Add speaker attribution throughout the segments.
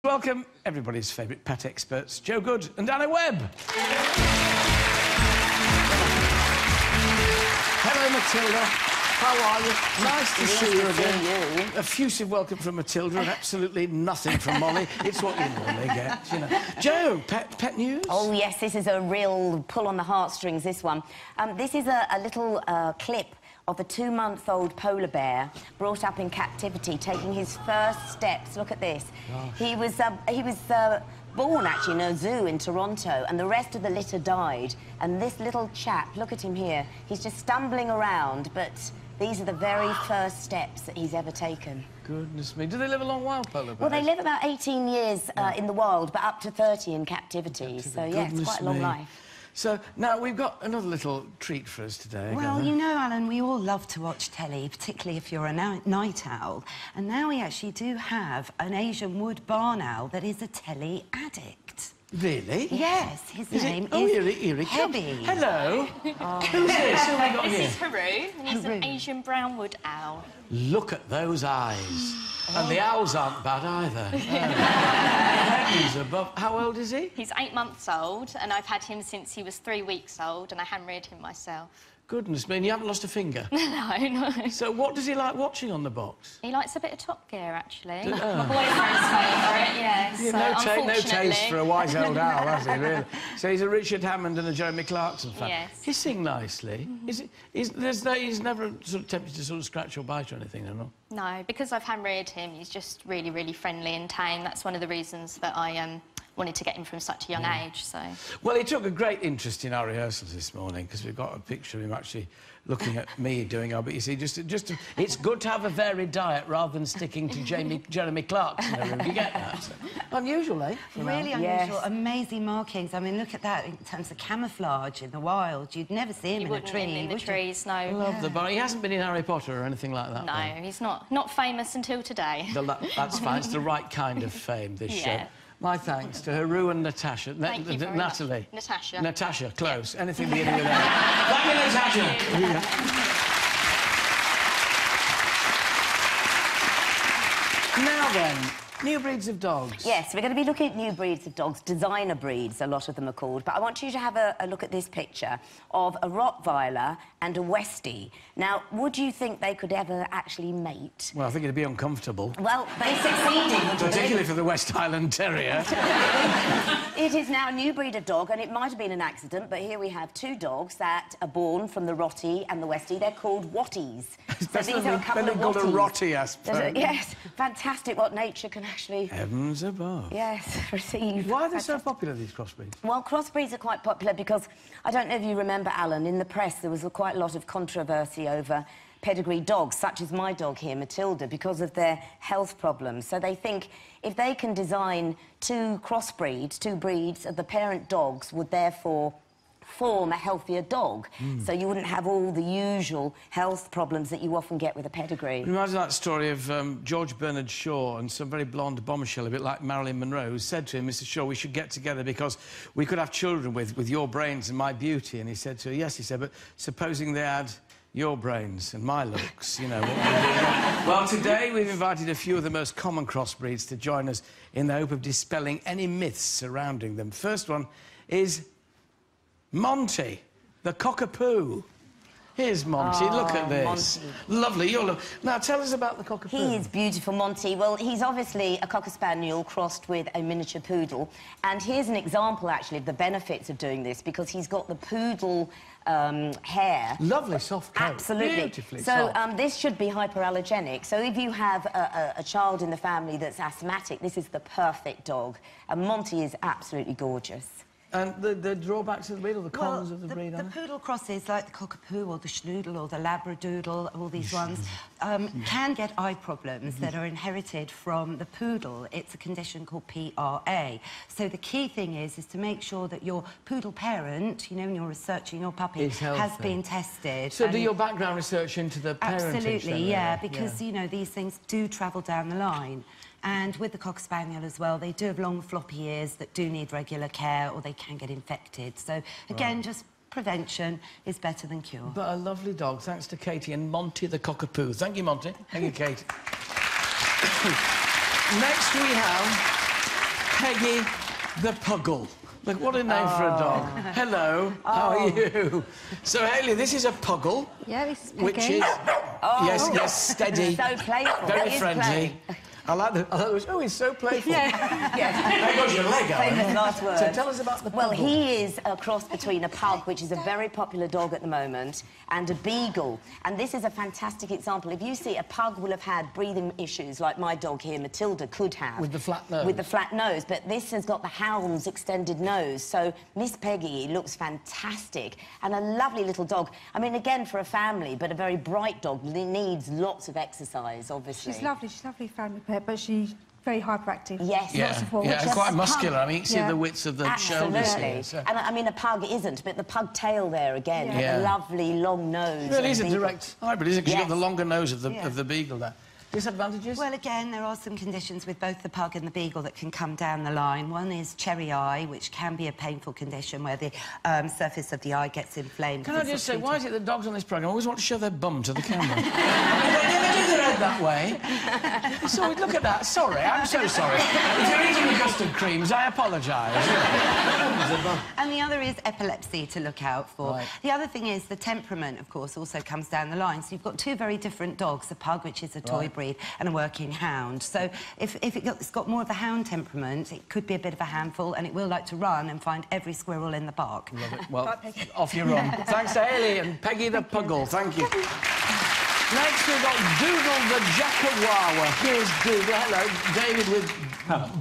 Speaker 1: Welcome, everybody's favourite pet experts, Joe Good and Anna Webb. Hello, Matilda. How are you? Nice to see you again. Effusive welcome from Matilda and absolutely nothing from Molly. It's what you normally get, you know. Joe, pet news?
Speaker 2: Oh, yes, this is a real pull on the heartstrings, this one. This is a little clip of a 2-month-old polar bear brought up in captivity, taking his first steps. Look at this. Gosh. He was born, actually, in a zoo in Toronto, and the rest of the litter died. And this little chap, look at him here, he's just stumbling around, but these are the very first steps that he's ever taken.
Speaker 1: Goodness me. Do they live a long while, polar bears?
Speaker 2: Well, they live about 18 years in the wild, but up to 30 in captivity. So, yeah, it's quite a long life.
Speaker 1: So, now, we've got another little treat for us today.
Speaker 3: Well, you know, Alan, we all love to watch telly, particularly if you're a night owl. And now we actually do have an Asian wood barn owl that is a telly addict.
Speaker 1: Really?
Speaker 3: Yes, his name is
Speaker 1: here he comes. Hello. Who's this? Who have we got here?
Speaker 4: This is Haru, and he's an Asian brownwood owl.
Speaker 1: Look at those eyes. And the owls aren't bad either. He's above. How old is he?
Speaker 4: He's 8 months old, and I've had him since he was 3 weeks old, and I hand-reared him myself.
Speaker 1: Goodness me, and you haven't lost a finger?
Speaker 4: No.
Speaker 1: So what does he like watching on the box?
Speaker 4: He likes a bit of Top Gear, actually. My boyfriend's favourite, yes.
Speaker 1: Yeah, no taste for a wise old owl, has he, really? So he's a Richard Hammond and a Jeremy Clarkson fan.
Speaker 4: Yes.
Speaker 1: He sings nicely. He's never sort of tempted to sort of scratch or bite or anything, no?
Speaker 4: No, because I've hand-reared him, he's just really, really friendly and tame. That's one of the reasons that I wanted to get him from such a young age, so...
Speaker 1: Well, he took a great interest in our rehearsals this morning, because we've got a picture of him actually looking at me doing our... But you see, it's good to have a varied diet rather than sticking to Jeremy Clarkson. You get that? So, unusual, eh?
Speaker 3: Really unusual. Yes. Amazing markings. I mean, look at that in terms of camouflage in the wild. You'd never see him in a tree.
Speaker 4: In the trees, no.
Speaker 1: I love the barn. He hasn't been in Harry Potter or anything like that.
Speaker 4: No, though. He's not famous until today.
Speaker 1: That's fine. It's the right kind of fame, this show. My thanks to Haru and Natasha.
Speaker 4: Thank you very
Speaker 1: Natalie.
Speaker 4: much. Natasha.
Speaker 1: Natasha, close. Yeah. Anything beginning with that. Thank you, Natasha. Now then, new breeds of dogs.
Speaker 2: Yes, we're going to be looking at new breeds of dogs, designer breeds, a lot of them are called. But I want you to have a look at this picture of a Rottweiler and a Westie. Now, would you think they could ever actually mate?
Speaker 1: Well, I think it'd be uncomfortable.
Speaker 2: Well, they succeeded.
Speaker 1: Particularly for the West Highland Terrier.
Speaker 2: It is now a new breed of dog, and it might have been an accident, but here we have 2 dogs that are born from the Rottie and the Westie. They're called Watties.
Speaker 1: So these are a couple of Watties. A Rottie, I suppose.
Speaker 2: Yes, fantastic what nature can actually...
Speaker 1: Heavens above.
Speaker 2: Yes, receive.
Speaker 1: Why are they so popular, these crossbreeds?
Speaker 2: Well, crossbreeds are quite popular because, I don't know if you remember, Alan, in the press there was quite a lot of controversy over pedigree dogs, such as my dog here, Matilda, because of their health problems. So they think if they can design 2 crossbreeds, 2 breeds of the parent dogs would therefore form a healthier dog, so you wouldn't have all the usual health problems that you often get with a pedigree.
Speaker 1: Imagine that story of George Bernard Shaw and some very blonde bombshell, a bit like Marilyn Monroe, who said to him, Mr. Shaw, we should get together because we could have children with your brains and my beauty. And he said to her, yes, he said, but supposing they had your brains and my looks, you know, what would we do? Well, today we've invited a few of the most common crossbreeds to join us in the hope of dispelling any myths surrounding them. First one is Monty, the cockapoo. Here's Monty. Look at this.
Speaker 2: Monty.
Speaker 1: Lovely. Now, tell us about the cockapoo.
Speaker 2: He is beautiful, Monty. Well, he's obviously a cocker spaniel crossed with a miniature poodle. And here's an example, actually, of the benefits of doing this, because he's got the poodle hair.
Speaker 1: Lovely soft coat.
Speaker 2: Absolutely.
Speaker 1: Beautifully
Speaker 2: so,
Speaker 1: soft.
Speaker 2: this should be hyperallergenic. So if you have a child in the family that's asthmatic, this is the perfect dog. And Monty is absolutely gorgeous.
Speaker 1: And the drawbacks of the breed, or the cons of the breed,
Speaker 3: the poodle crosses, like the cockapoo or the schnoodle or the labradoodle, all these ones, can get eye problems that are inherited from the poodle. It's a condition called PRA. So the key thing is to make sure that your poodle parent, you know, when you're researching your puppy, has been tested.
Speaker 1: So do your background research into the parentage?
Speaker 3: Absolutely, yeah, because, you know, these things do travel down the line. And with the Cocker Spaniel as well, they do have long, floppy ears that do need regular care, or they can get infected. So, again, just prevention is better than cure.
Speaker 1: But a lovely dog, thanks to Katie and Monty the cockapoo. Thank you, Monty. Thank you, Kate. Next we have Peggy the Puggle. Look, what a name for a dog. Hello, how are you? So, Hayley, this is a Puggle.
Speaker 5: Yeah, this is Peggy.
Speaker 1: Which is... Yes, steady.
Speaker 2: So playful.
Speaker 1: Very
Speaker 2: It is
Speaker 1: friendly.
Speaker 2: play.
Speaker 1: I like the... Oh, he's so playful.
Speaker 5: Yeah.
Speaker 1: There goes your leg,
Speaker 2: Famous
Speaker 1: Alan.
Speaker 2: last word.
Speaker 1: So tell us about the Puggle.
Speaker 2: Well, he is a cross between a pug, which is a very popular dog at the moment, and a beagle. And this is a fantastic example. If you see, a pug will have had breathing issues like my dog here, Matilda, could have.
Speaker 1: With the flat nose.
Speaker 2: With the flat nose. But this has got the hound's extended nose. So Miss Peggy looks fantastic. And a lovely little dog. I mean, again, for a family, but a very bright dog. Needs lots of exercise, obviously.
Speaker 5: She's lovely family pet, but she's very hyperactive.
Speaker 2: Yes.
Speaker 5: Lots of walks.
Speaker 1: Yeah, and quite muscular. I mean, you can see
Speaker 5: Yeah.
Speaker 1: the widths of the shoulders
Speaker 2: Absolutely.
Speaker 1: here. So.
Speaker 2: And I mean, a pug isn't, but the pug tail there again,
Speaker 1: Yeah.
Speaker 2: a lovely long nose.
Speaker 1: It really is a
Speaker 2: beagle.
Speaker 1: direct hybrid, isn't it? Because you've got the
Speaker 2: Yes.
Speaker 1: longer nose of the beagle there. Disadvantages?
Speaker 3: Well, again, there are some conditions with both the pug and the beagle that can come down the line. One is cherry eye, which can be a painful condition where the surface of the eye gets inflamed.
Speaker 1: Can I just say, why is it that dogs on this programme always want to show their bum to the camera? They never do their head that way. So look at that. Sorry, I'm so sorry. If you're eating the custard creams, I apologise.
Speaker 3: And the other is epilepsy to look out for.
Speaker 1: Right.
Speaker 3: The other thing is the temperament, of course, also comes down the line. So you've got two very different dogs, a pug, which is a toy breed, and a working hound. So if it's got more of a hound temperament, it could be a bit of a handful, and it will like to run and find every squirrel in the park.
Speaker 1: Love it. Well, off you run. Thanks to Hayley and Peggy the Puggle. Thank you. Next, we've got Doodle the Jackawawa. Here's Doodle. Hello, David with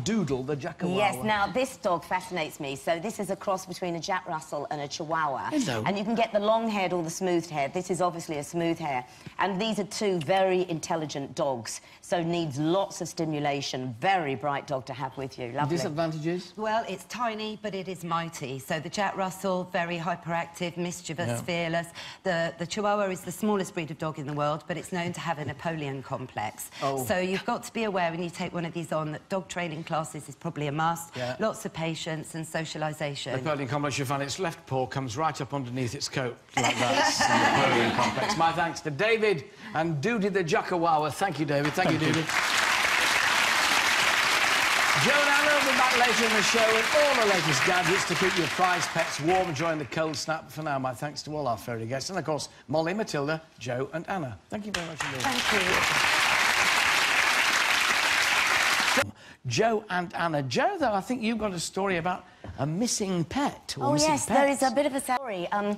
Speaker 1: Doodle the Jackawawa.
Speaker 2: Yes, now, this dog fascinates me. So this is a cross between a Jack Russell and a Chihuahua.
Speaker 1: Hello.
Speaker 2: And you can get the long-haired or the smooth-haired. This is obviously a smooth hair. And these are two very intelligent dogs, so needs lots of stimulation. Very bright dog to have with you. Lovely.
Speaker 1: Disadvantages?
Speaker 3: Well, it's tiny, but it is mighty. So the Jack Russell, very hyperactive, mischievous, fearless. The Chihuahua is the smallest breed of dog in the world, but it's known to have a Napoleon complex.
Speaker 1: Oh.
Speaker 3: So you've got to be aware when you take one of these on that dog training classes is probably a must.
Speaker 1: Yeah.
Speaker 3: Lots of patience and socialisation.
Speaker 1: Napoleon complex, you find its left paw comes right up underneath its coat, like that. Napoleon complex. My thanks to David and Doody the Jackawawa. Thank you, David. Thank you, Doody. Joe and Anna will be back later in the show with all the latest gadgets to keep your prized pets warm during the cold snap. For now, my thanks to all our furry guests and, of course, Molly, Matilda, Joe and Anna. Thank you very much indeed.
Speaker 3: Thank you.
Speaker 2: Joe and Anna. Joe, though, I think you've got a story about a missing pet. Or missing
Speaker 5: yes,
Speaker 2: pets.
Speaker 5: there is a bit of a story. A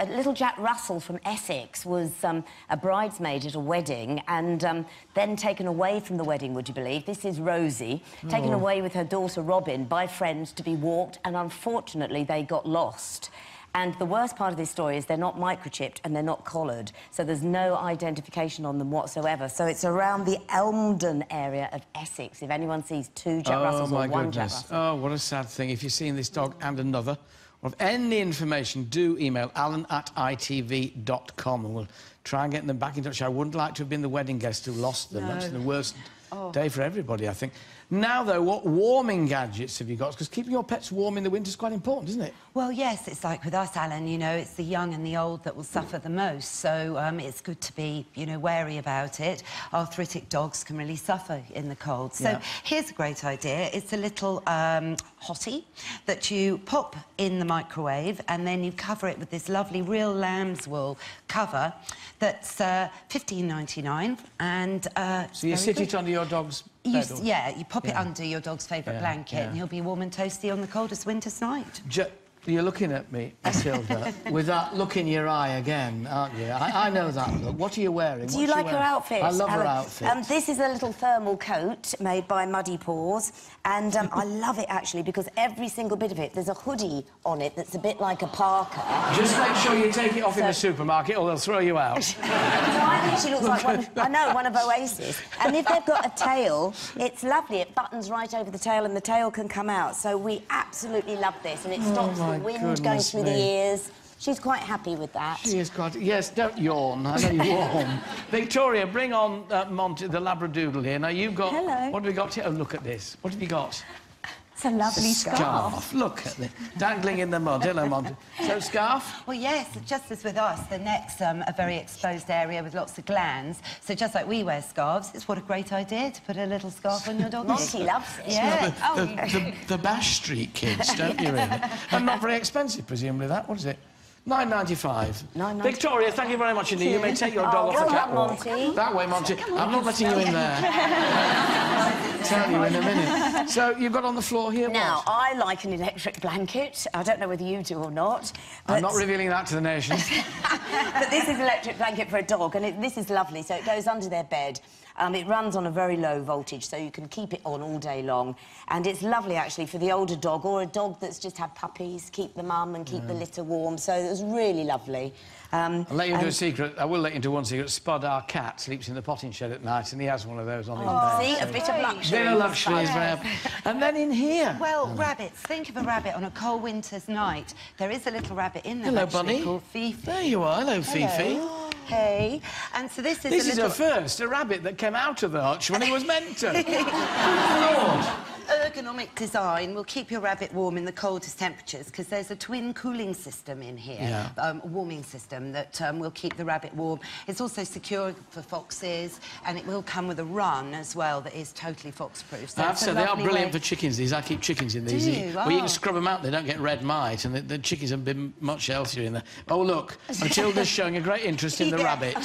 Speaker 5: little Jack Russell from Essex was a bridesmaid at a wedding and then taken away from the wedding, would you believe? This is Rosie, taken away with her daughter Robin by friends to be walked, and unfortunately they got lost. And the worst part of this story is they're not microchipped and they're not collared, so there's no identification on them whatsoever. So it's around the Elmdon area of Essex. If anyone sees two Jack Russells or one Jack Russell.
Speaker 1: Oh, what a sad thing. If you've seen this dog and another, or if any information, do email alan@itv.com and we'll try and get them back in touch. I wouldn't like to have been the wedding guest who lost them.
Speaker 3: No.
Speaker 1: That's the worst day for everybody, I think. Now, though, what warming gadgets have you got? Because keeping your pets warm in the winter is quite important, isn't it?
Speaker 3: Well, yes, it's like with us, Alan, you know, it's the young and the old that will suffer the most. So it's good to be, you know, wary about it. Arthritic dogs can really suffer in the cold. So here's a great idea. It's a little hottie that you pop in the microwave and then you cover it with this lovely real lamb's wool cover that's $15.99 and
Speaker 1: So you sit it under your dog's bed?
Speaker 3: Yeah, you pop it under your dog's favourite blanket and he'll be warm and toasty on the coldest winter's night.
Speaker 1: You're looking at me, Matilda, with that look in your eye again, aren't you? I know that look. What are you wearing?
Speaker 2: Do you like her outfit?
Speaker 1: I love her outfit.
Speaker 2: This is a little thermal coat made by Muddy Paws, and I love it, actually, because every single bit of it, there's a hoodie on it that's a bit like a parka.
Speaker 1: Just make sure you take it off in the supermarket or they'll throw you out.
Speaker 2: So I think she looks like one of Oasis. And if they've got a tail, it's lovely. It buttons right over the tail and the tail can come out. So we absolutely love this, and it stops the wind going through the ears. She's quite happy with that.
Speaker 1: She is quite... Yes, don't yawn. I know you're warm. Victoria, bring on Monty, the Labradoodle here. Now, you've got...
Speaker 5: Hello.
Speaker 1: What have we got here? Oh, look at this. What have you got?
Speaker 3: It's a lovely scarf.
Speaker 1: Look at it, dangling in the mud. Hello, Monty. So, scarf?
Speaker 3: Well, yes, just as with us, the neck's a very exposed area with lots of glands. So just like we wear scarves, it's what a great idea to put a little scarf on your dog.
Speaker 2: Monty loves it.
Speaker 3: Yeah.
Speaker 1: The Bash Street kids, don't you, really? And not very expensive, presumably, that. What is it? £9.95.
Speaker 2: £9.95.
Speaker 1: Victoria, thank you very much indeed. You may take your dog off the catwalk.
Speaker 2: Monty.
Speaker 1: That way, Monty. I'm not letting you in there. Tell you in a minute. So, you've got on the floor here,
Speaker 2: Now,
Speaker 1: what?
Speaker 2: I like an electric blanket. I don't know whether you do or not. But...
Speaker 1: I'm not revealing that to the nation.
Speaker 2: But this is an electric blanket for a dog, and this is lovely. So it goes under their bed. It runs on a very low voltage, so you can keep it on all day long. And it's lovely, actually, for the older dog or a dog that's just had puppies, keep the mum and keep the litter warm. So it was really lovely.
Speaker 1: I'll let you into a secret. I will let you into one secret. Spud, our cat, sleeps in the potting shed at night, and he has one of those on his bed.
Speaker 2: See, a bit of luxury.
Speaker 1: Bit of luxury is very... And then in here...
Speaker 3: Well, rabbits. Think of a rabbit on a cold winter's night. There is a little rabbit in there,
Speaker 1: Hello,
Speaker 3: actually,
Speaker 1: Bunny.
Speaker 3: called Fifi.
Speaker 1: There you are. Hello, Fifi.
Speaker 3: Hey. And so this is
Speaker 1: This
Speaker 3: a
Speaker 1: is
Speaker 3: little...
Speaker 1: a first, a rabbit that came out of the hutch when he was meant to. Lord.
Speaker 3: Ergonomic design will keep your rabbit warm in the coldest temperatures because there's a twin cooling system in here, a warming system that will keep the rabbit warm. It's also secure for foxes, and it will come with a run as well that is totally fox-proof. So
Speaker 1: So they are brilliant for chickens, these. I keep chickens in these.
Speaker 3: Do you?
Speaker 1: Well, you can scrub them out, they don't get red mite, and the chickens have been much healthier in there. Oh, look, Matilda's showing a great interest in the rabbit.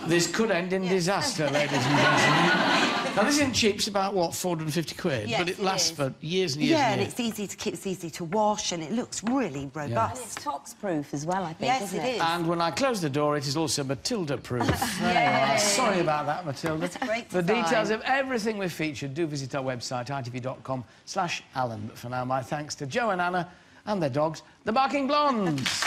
Speaker 1: This could end in disaster, ladies and gentlemen. Now, this isn't cheap. It's about, what, 450 quid?
Speaker 3: Yes,
Speaker 1: but it lasts for years and years
Speaker 3: Yeah,
Speaker 1: and
Speaker 3: and it's easy to keep, it's easy to wash, and it looks really robust.
Speaker 2: And it's fox-proof as well, I think,
Speaker 3: Yes,
Speaker 2: isn't
Speaker 3: it is.
Speaker 1: And when I close the door, it is also Matilda-proof. Sorry about that, Matilda.
Speaker 3: That's a great
Speaker 1: For
Speaker 3: design.
Speaker 1: details of everything we've featured, do visit our website, itv.com/Alan. But for now, my thanks to Joe and Anna and their dogs, the Barking Blondes.